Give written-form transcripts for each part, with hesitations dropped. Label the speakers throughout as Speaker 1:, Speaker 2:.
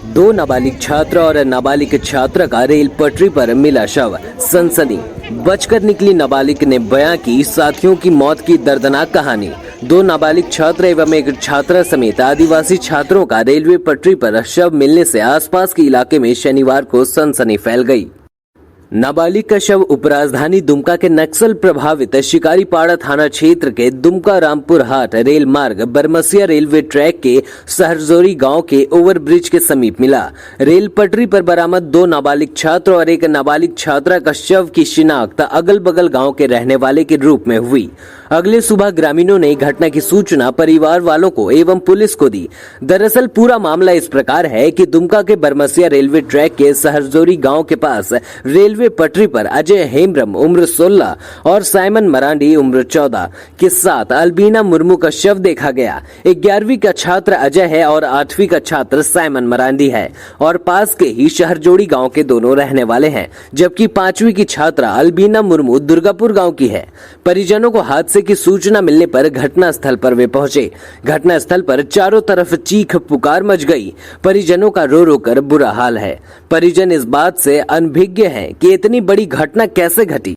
Speaker 1: दो नाबालिग छात्र और नाबालिग छात्रा का रेल पटरी पर मिला शव, सनसनी। बचकर निकली नाबालिग ने बयां की साथियों की मौत की दर्दनाक कहानी। दो नाबालिग छात्र एवं एक छात्रा समेत आदिवासी छात्रों का रेलवे पटरी पर शव मिलने से आसपास के इलाके में शनिवार को सनसनी फैल गई। नाबालिग का शव उपराजधानी दुमका के नक्सल प्रभावित शिकारीपाड़ा थाना क्षेत्र के दुमका रामपुर हाट रेल मार्ग बरमसिया रेलवे ट्रैक के सहरजोरी गांव के ओवरब्रिज के समीप मिला। रेल पटरी पर बरामद दो नाबालिग छात्र और एक नाबालिग छात्रा का शव की शिनाख्त अगल बगल गांव के रहने वाले के रूप में हुई। अगले सुबह ग्रामीणों ने घटना की सूचना परिवार वालों को एवं पुलिस को दी। दरअसल पूरा मामला इस प्रकार है कि दुमका के बरमसिया रेलवे ट्रैक के सहरजोरी गांव के पास रेलवे पटरी पर अजय हेम्ब्रम उम्र 16 और साइमन मरांडी उम्र 14 के साथ अल्बीना मुर्मू का शव देखा गया। 11वीं का छात्र अजय है और 8वीं का छात्र साइमन मरांडी है और पास के ही शहरजोड़ी गांव के दोनों रहने वाले हैं, जबकि 5वीं की छात्रा अल्बीना मुर्मू दुर्गापुर गांव की है। परिजनों को हादसे की सूचना मिलने पर घटना स्थल पर वे पहुंचे। घटना स्थल पर चारों तरफ चीख पुकार मच गई। परिजनों का रो रो कर बुरा हाल है। परिजन इस बात से अनभिज्ञ हैं कि इतनी बड़ी घटना कैसे घटी।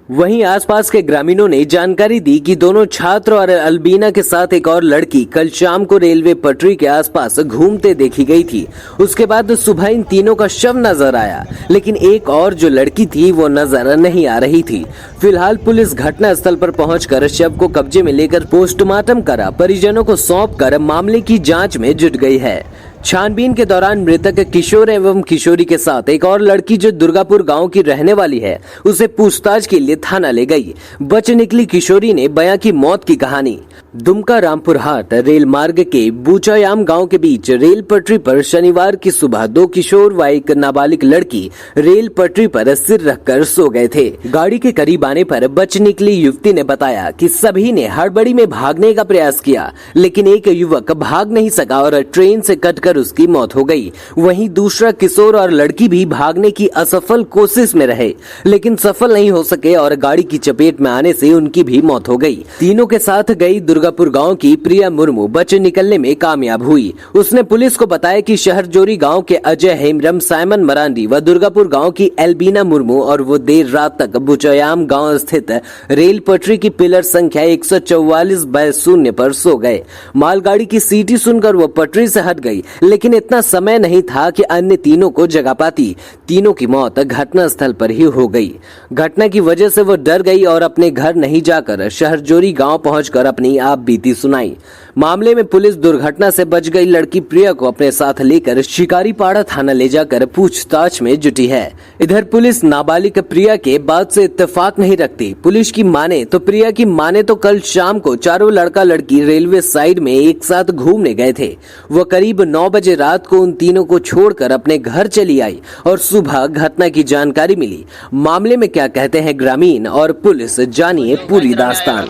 Speaker 1: वहीं आसपास के ग्रामीणों ने जानकारी दी कि दोनों छात्र और अल्बीना के साथ एक और लड़की कल शाम को रेलवे पटरी के आसपास घूमते देखी गई थी। उसके बाद सुबह इन तीनों का शव नजर आया, लेकिन एक और जो लड़की थी वो नजर नहीं आ रही थी। फिलहाल पुलिस घटना स्थल पर पहुंचकर शव को कब्जे में लेकर पोस्टमार्टम करा परिजनों को सौंपकर मामले की जाँच में जुट गई है। छानबीन के दौरान मृतक किशोर एवं किशोरी के साथ एक और लड़की जो दुर्गापुर गांव की रहने वाली है, उसे पूछताछ के लिए थाना ले गई। बच निकली किशोरी ने बयां की मौत की कहानी। दुमका रामपुर हाट रेल मार्ग के बूचायाम गांव के बीच रेल पटरी पर शनिवार की सुबह दो किशोर व एक नाबालिग लड़की रेल पटरी पर सिर रखकर सो गए थे। गाड़ी के करीब आने पर बच निकली युवती ने बताया कि सभी ने हड़बड़ी में भागने का प्रयास किया, लेकिन एक युवक भाग नहीं सका और ट्रेन से कटकर उसकी मौत हो गई। वहीं दूसरा किशोर और लड़की भी भागने की असफल कोशिश में रहे, लेकिन सफल नहीं हो सके और गाड़ी की चपेट में आने से उनकी भी मौत हो गई। तीनों के साथ गई दुर्गापुर गांव की प्रिया मुर्मू बच निकलने में कामयाब हुई। उसने पुलिस को बताया कि शहरजोरी गांव के अजय हेम्ब्रम, साइमन मरांडी व दुर्गापुर गांव की अल्बीना मुर्मू और वो देर रात तक बुचायाम गांव स्थित रेल पटरी की पिलर संख्या 144/0 पर सो गए। मालगाड़ी की सीटी सुनकर वो पटरी से हट गई, लेकिन इतना समय नहीं था कि अन्य तीनों को जगा पाती। तीनों की मौत घटना स्थल पर ही हो गई। घटना की वजह से वो डर गई और अपने घर नहीं जाकर शहरजोरी गांव पहुंचकर अपनी आप बीती सुनाई। मामले में पुलिस दुर्घटना से बच गई लड़की प्रिया को अपने साथ लेकर शिकारीपाड़ा थाना ले जाकर पूछताछ में जुटी है। इधर पुलिस नाबालिग प्रिया के बात से इत्तेफाक नहीं रखती। पुलिस की माने तो प्रिया की माने तो कल शाम को चारों लड़का लड़की रेलवे साइड में एक साथ घूमने गए थे। वो करीब 9 बजे रात को उन तीनों को छोड़कर अपने घर चली आई और सुबह घटना की जानकारी मिली। मामले में क्या कहते हैं ग्रामीण और पुलिस, जानिए पूरी दास्तान।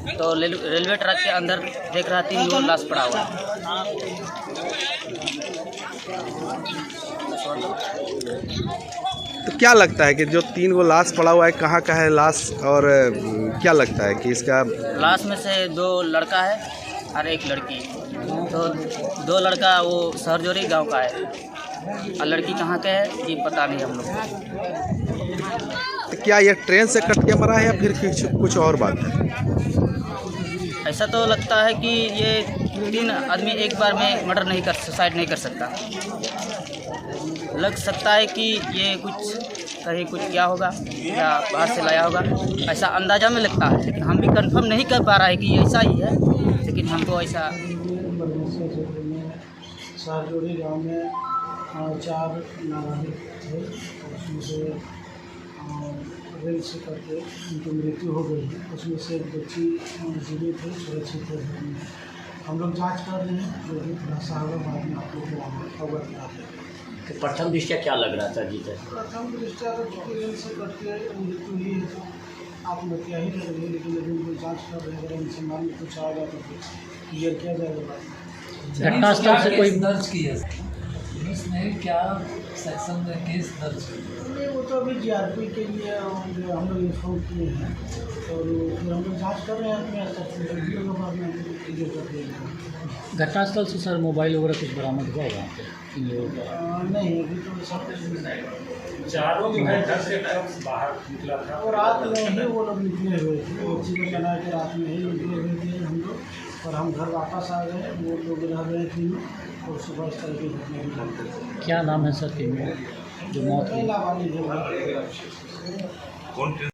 Speaker 2: तो रेलवे ट्रैक के अंदर देख रहा 3 लोग लाश पड़ा हुआ है।
Speaker 3: तो क्या लगता है कि जो 3 वो लाश पड़ा हुआ है, कहाँ का है लाश, और क्या लगता है कि इसका?
Speaker 2: लाश में से 2 लड़का है और 1 लड़की। तो 2 लड़का वो सहरजोरी गांव का है और लड़की कहाँ के है ये पता नहीं हम लोग को।
Speaker 3: तो क्या ये ट्रेन से कट के मरा है या फिर कुछ और बात है?
Speaker 2: ऐसा तो लगता है कि ये 3 आदमी एक बार में मर्डर नहीं कर, सुसाइड नहीं कर सकता। लग सकता है कि ये कहीं कुछ किया होगा या बाहर से लाया होगा, ऐसा अंदाजा में लगता है, लेकिन हम भी कंफर्म नहीं कर पा रहा है कि ये ऐसा ही है, लेकिन हमको ऐसा।
Speaker 4: सहरजोरी गाँव में 4 नाबालिग थे, उसमें से रेल से करके उनकी मृत्यु हो गई। उसमें से एक बच्ची जीवित है, सुरक्षित है। हम लोग जांच कर रहे हैं, जो भी खुलासा होगा बाद में आप लोग को अवगत करा देंगे।
Speaker 5: तो प्रथम दृष्टया क्या लग रहा था जी?
Speaker 4: प्रथम दृष्टया चूँकि रेल से करके मृत्यु ही है, तो आप लोग क्या ही करेंगे, लेकिन अभी उनको जाँच कर रहे हैं। अगर अनुसंधान में कुछ आएगा तो फिर क्लियर किया जाएगा।
Speaker 5: घटनास्थल से कोई
Speaker 4: दर्ज की है
Speaker 6: इसमें क्या सेक्शन में केस दर्ज है?
Speaker 4: नहीं, वो तो अभी जीआरपी के लिए जो हम लोग इन्फॉर्म किए हैं और फिर हम लोग जाँच कर रहे हैं अपने वीडियो के बाद में क्लियर कर देंगे।
Speaker 6: घटनास्थल से सर मोबाइल वगैरह कुछ बरामद हुआ वहाँ पे इन लोगों का?
Speaker 4: नहीं, अभी तो सब कुछ नहीं।
Speaker 7: चारों जो है घर से बाहर निकला था
Speaker 4: और रात में ही वो लोग निकले हुए थे, वो चीज़ें बना के रात में ही निकले हुए थे हम लोग, और हम घर वापस आ गए। वो लोग रह गए तीनों और सुबह इस तरह की घटना भी घट गई।
Speaker 6: क्या नाम है सर तीनों जो मौत हुई?
Speaker 4: नाबालिग है।